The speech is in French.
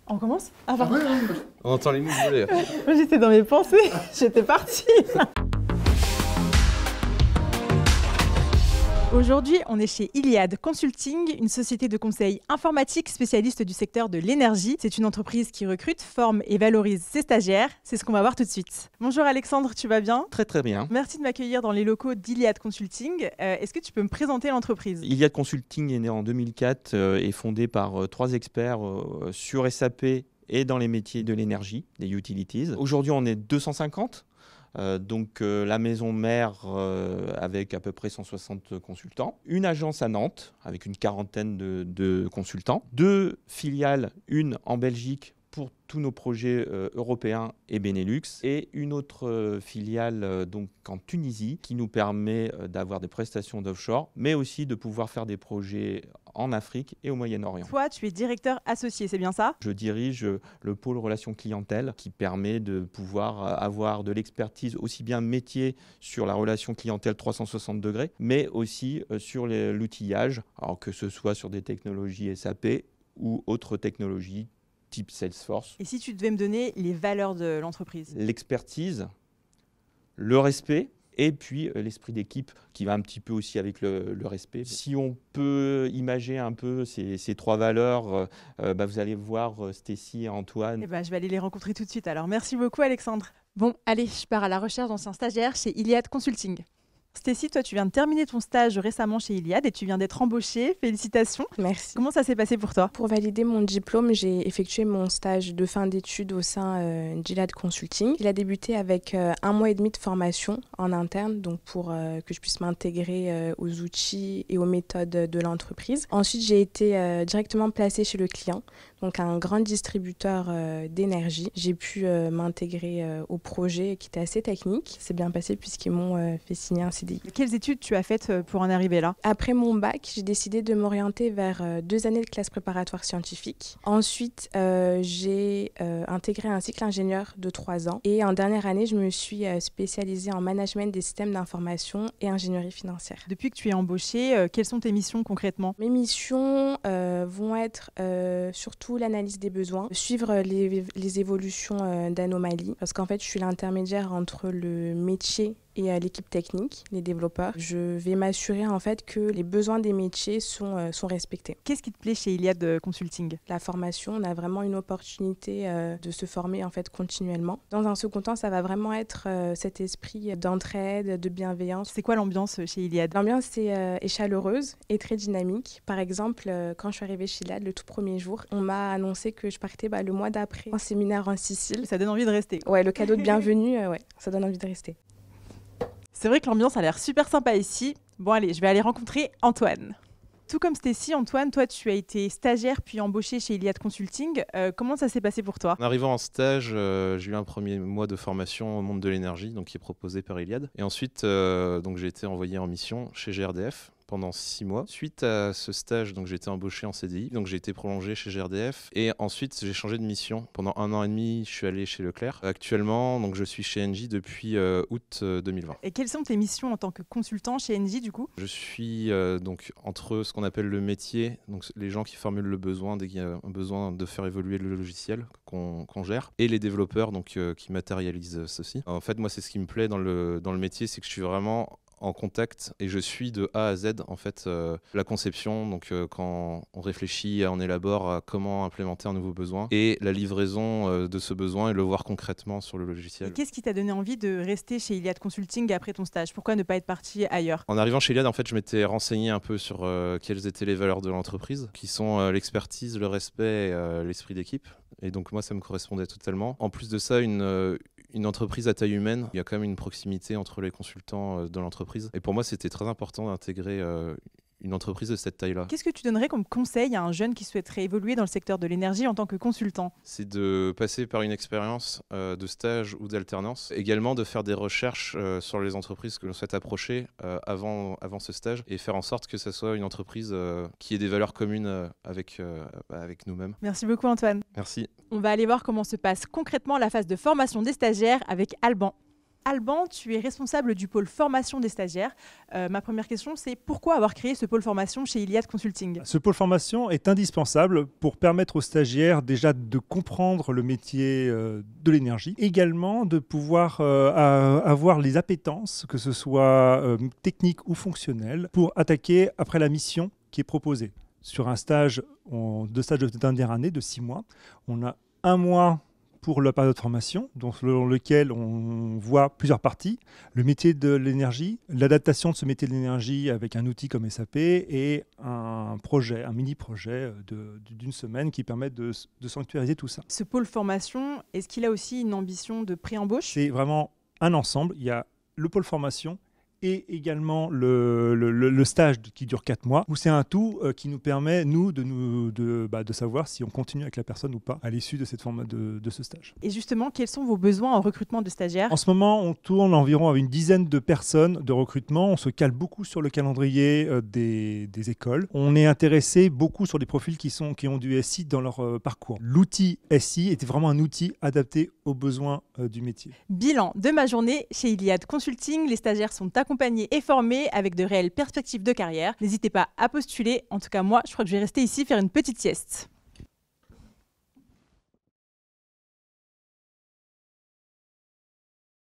On commence? Ah, Ah ouais, ouais. On entend les mouches voler. Moi, j'étais dans mes pensées, j'étais partie. Aujourd'hui, on est chez Iliad Consulting, une société de conseil informatique spécialiste du secteur de l'énergie. C'est une entreprise qui recrute, forme et valorise ses stagiaires. C'est ce qu'on va voir tout de suite. Bonjour Alexandre, tu vas bien? Très très bien. Merci de m'accueillir dans les locaux d'Iliad Consulting. Est-ce que tu peux me présenter l'entreprise? Iliad Consulting est né en 2004 et fondé par 3 experts sur SAP et dans les métiers de l'énergie, des utilities. Aujourd'hui, on est 250. Donc la maison mère avec à peu près 160 consultants, une agence à Nantes avec une quarantaine de consultants, 2 filiales, une en Belgique pour tous nos projets européens et Benelux, et une autre filiale donc en Tunisie qui nous permet d'avoir des prestations d'offshore, mais aussi de pouvoir faire des projets en Afrique et au Moyen-Orient. Toi, tu es directeur associé, c'est bien ça? Je dirige le pôle relations clientèle qui permet de pouvoir avoir de l'expertise aussi bien métier sur la relation clientèle 360 degrés, mais aussi sur l'outillage, alors que ce soit sur des technologies SAP ou autres technologies type Salesforce. Et si tu devais me donner les valeurs de l'entreprise? L'expertise, le respect et puis l'esprit d'équipe qui va un petit peu aussi avec le respect. Si on peut imager un peu ces 3 valeurs, vous allez voir Stécie et Antoine. Je vais aller les rencontrer tout de suite. Alors, merci beaucoup Alexandre. Bon, allez, je pars à la recherche d'anciens stagiaires chez Iliad Consulting. Stécie, toi, tu viens de terminer ton stage récemment chez Iliad et tu viens d'être embauchée. Félicitations. Merci. Comment ça s'est passé pour toi? Pour valider mon diplôme, j'ai effectué mon stage de fin d'études au sein d'Iliad Consulting. Il a débuté avec 1 mois et demi de formation en interne, donc pour que je puisse m'intégrer aux outils et aux méthodes de l'entreprise. Ensuite, j'ai été directement placée chez le client, donc un grand distributeur d'énergie. J'ai pu m'intégrer au projet qui était assez technique. C'est bien passé puisqu'ils m'ont fait signer un CDI. Quelles études tu as faites pour en arriver là? Après mon bac, j'ai décidé de m'orienter vers 2 années de classe préparatoire scientifique. Ensuite, j'ai intégré un cycle ingénieur de 3 ans. Et en dernière année, je me suis spécialisée en management des systèmes d'information et ingénierie financière. Depuis que tu es embauchée, quelles sont tes missions concrètement? Mes missions vont être surtout l'analyse des besoins, suivre les évolutions d'anomalies, parce qu'en fait, je suis l'intermédiaire entre le métier et l'équipe technique, les développeurs. Je vais m'assurer en fait que les besoins des métiers sont respectés. Qu'est-ce qui te plaît chez Iliad Consulting? La formation, on a vraiment une opportunité de se former en fait continuellement. Dans un second temps, ça va vraiment être cet esprit d'entraide, de bienveillance. C'est quoi l'ambiance chez Iliad? L'ambiance est chaleureuse et très dynamique. Par exemple, quand je suis arrivée chez Iliad le tout premier jour, on m'a annoncé que je partais le mois d'après en séminaire en Sicile. Ça donne envie de rester. Ouais, le cadeau de bienvenue, ça donne envie de rester. C'est vrai que l'ambiance a l'air super sympa ici. Bon allez, je vais aller rencontrer Antoine. Tout comme Stécie, Antoine, toi tu as été stagiaire puis embauché chez Iliad Consulting. Comment ça s'est passé pour toi? En arrivant en stage, j'ai eu un premier mois de formation au monde de l'énergie, donc qui est proposé par Iliad. Et ensuite, donc j'ai été envoyé en mission chez GRDF pendant 6 mois. Suite à ce stage, donc j'ai été embauché en CDI, donc j'ai été prolongé chez GRDF. Et ensuite, j'ai changé de mission. Pendant 1 an et demi, je suis allé chez Leclerc. Actuellement, donc je suis chez Engie depuis août 2020. Et quelles sont tes missions en tant que consultant chez Engie du coup? Je suis donc entre ce qu'on appelle le métier, donc les gens qui formulent le besoin dès qu'il y a un besoin de faire évoluer le logiciel qu'on gère, et les développeurs donc qui matérialisent ceci. En fait, moi, c'est ce qui me plaît dans le métier, c'est que je suis vraiment en contact et je suis de A à Z en fait la conception, donc quand on réfléchit, on élabore à comment implémenter un nouveau besoin et la livraison de ce besoin et le voir concrètement sur le logiciel. Et qu'est-ce qui t'a donné envie de rester chez Iliad Consulting après ton stage? Pourquoi ne pas être parti ailleurs? En arrivant chez Iliad, en fait, je m'étais renseigné un peu sur quelles étaient les valeurs de l'entreprise, qui sont l'expertise, le respect et l'esprit d'équipe. Et donc moi, ça me correspondait totalement. En plus de ça, une entreprise à taille humaine, il y a quand même une proximité entre les consultants de l'entreprise. Et pour moi, c'était très important d'intégrer une entreprise de cette taille-là. Qu'est-ce que tu donnerais comme conseil à un jeune qui souhaiterait évoluer dans le secteur de l'énergie en tant que consultant? C'est de passer par une expérience de stage ou d'alternance. Également de faire des recherches sur les entreprises que l'on souhaite approcher avant ce stage et faire en sorte que ce soit une entreprise qui ait des valeurs communes avec nous-mêmes. Merci beaucoup Antoine. Merci. On va aller voir comment se passe concrètement la phase de formation des stagiaires avec Alban. Alban, tu es responsable du pôle formation des stagiaires. Ma première question, c'est pourquoi avoir créé ce pôle formation chez Iliad Consulting? Ce pôle formation est indispensable pour permettre aux stagiaires déjà de comprendre le métier de l'énergie, également de pouvoir avoir les appétences, que ce soit techniques ou fonctionnelles, pour attaquer après la mission qui est proposée. Sur un stage, deux stages de dernière année de 6 mois, on a 1 mois pour la période de formation, dans lequel on voit plusieurs parties. Le métier de l'énergie, l'adaptation de ce métier de l'énergie avec un outil comme SAP et un mini-projet d'une semaine qui permet de sanctuariser tout ça. Ce pôle formation, est-ce qu'il a aussi une ambition de pré-embauche? C'est vraiment un ensemble. Il y a le pôle formation et également le stage qui dure 4 mois, où c'est un tout qui nous permet, nous, de savoir si on continue avec la personne ou pas à l'issue de ce stage. Et justement, quels sont vos besoins en recrutement de stagiaires? En ce moment, on tourne environ avec une dizaine de personnes de recrutement. On se cale beaucoup sur le calendrier des écoles. On est intéressé beaucoup sur les profils qui ont du SI dans leur parcours. L'outil SI était vraiment un outil adapté aux besoins du métier. Bilan de ma journée chez Iliad Consulting. Les stagiaires sont accompagnés et formés avec de réelles perspectives de carrière. N'hésitez pas à postuler. En tout cas, moi, je crois que je vais rester ici faire une petite sieste.